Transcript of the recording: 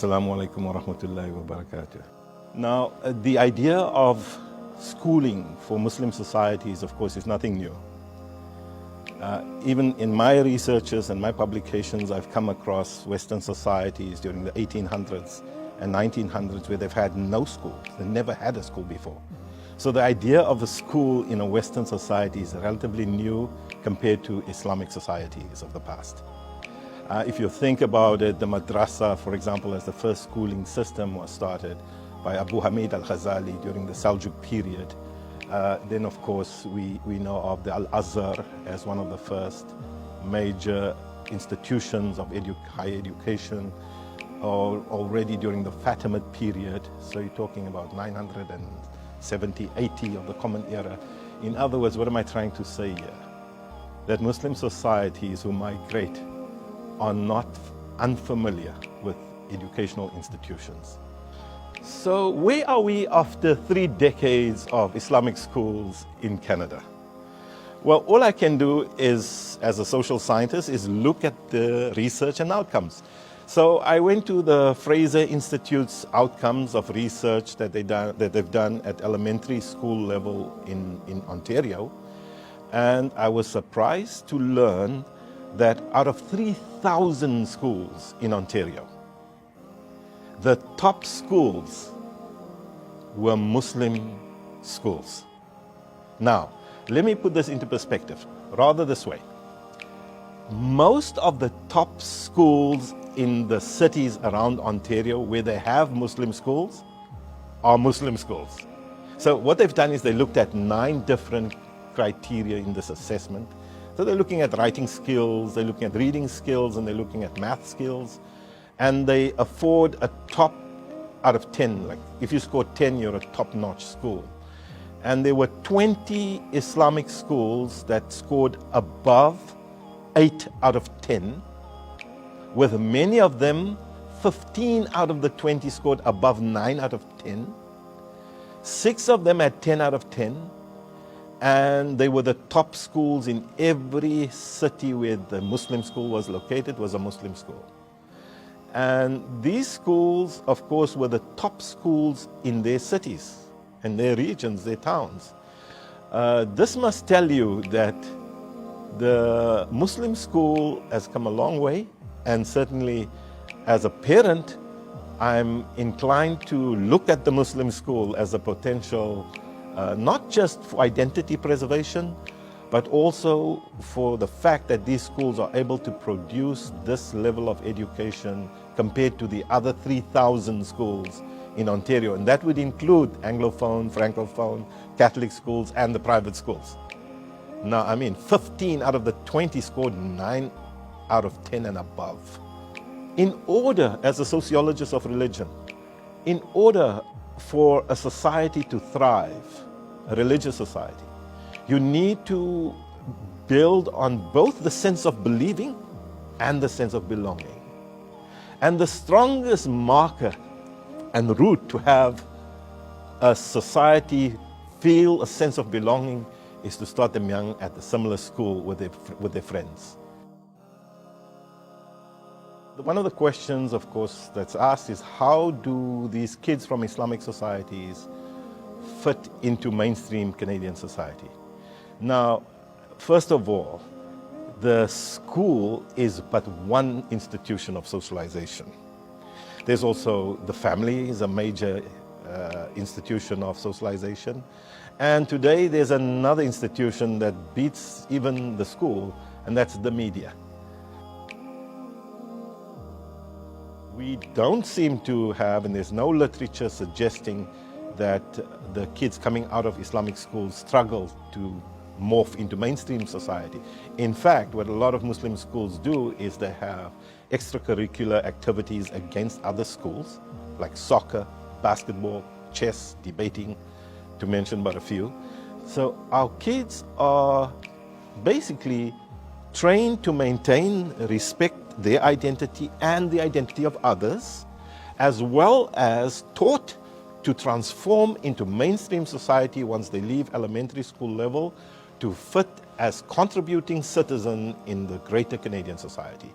Assalamu alaikum wa rahmatullahi wa barakatuh. Now, the idea of schooling for Muslim societies, of course, is nothing new. Even in my researches and my publications, I've come across Western societies during the 1800s and 1900s where they've had no school. They never had a school before. So the idea of a school in a Western society is relatively new compared to Islamic societies of the past. If you think about it, the madrasa, for example, as the first schooling system was started by Abu Hamid al-Ghazali during the Seljuk period. Then, of course, we know of the Al-Azhar as one of the first major institutions of higher education, or already during the Fatimid period. So you're talking about 970, 80 of the Common Era. In other words, what am I trying to say here? That Muslim societies who migrate are not unfamiliar with educational institutions. So where are we after 3 decades of Islamic schools in Canada? Well, all I can do is, as a social scientist, is look at the research and outcomes. So I went to the Fraser Institute's outcomes of research that they've done at elementary school level in Ontario. And I was surprised to learn that out of 3,000 schools in Ontario, the top schools were Muslim schools. Now, let me put this into perspective, rather this way. Most of the top schools in the cities around Ontario where they have Muslim schools are Muslim schools. So what they've done is they looked at 9 different criteria in this assessment. So they're looking at writing skills, they're looking at reading skills, and they're looking at math skills. And they afford a top out of 10. Like if you score 10, you're a top-notch school. And there were 20 Islamic schools that scored above 8 out of 10, with many of them, 15 out of the 20 scored above 9 out of 10. 6 of them had 10 out of 10. And they were the top schools in every city where the Muslim school was located, was a Muslim school. And these schools, of course, were the top schools in their cities, and their regions, their towns. This must tell you that the Muslim school has come a long way, and certainly as a parent, I'm inclined to look at the Muslim school as a potential not just for identity preservation, but also for the fact that these schools are able to produce this level of education compared to the other 3,000 schools in Ontario. And that would include Anglophone, Francophone, Catholic schools, and the private schools. Now, I mean, 15 out of the 20 scored 9 out of 10 and above. In order, as a sociologist of religion, in order for a society to thrive, a religious society, you need to build on both the sense of believing and the sense of belonging. And the strongest marker and route to have a society feel a sense of belonging is to start them young at a similar school with their friends. One of the questions, of course, that's asked is how do these kids from Islamic societies fit into mainstream Canadian society? Now, first of all, the school is but one institution of socialization. There's also the family is a major institution of socialization. And today there's another institution that beats even the school, and that's the media. We don't seem to have, and there's no literature suggesting that the kids coming out of Islamic schools struggle to morph into mainstream society. In fact, what a lot of Muslim schools do is they have extracurricular activities against other schools, like soccer, basketball, chess, debating, to mention but a few. So our kids are basically trained to maintain, respect their identity and the identity of others, as well as taught to transform into mainstream society once they leave elementary school level to fit as contributing citizens in the greater Canadian society.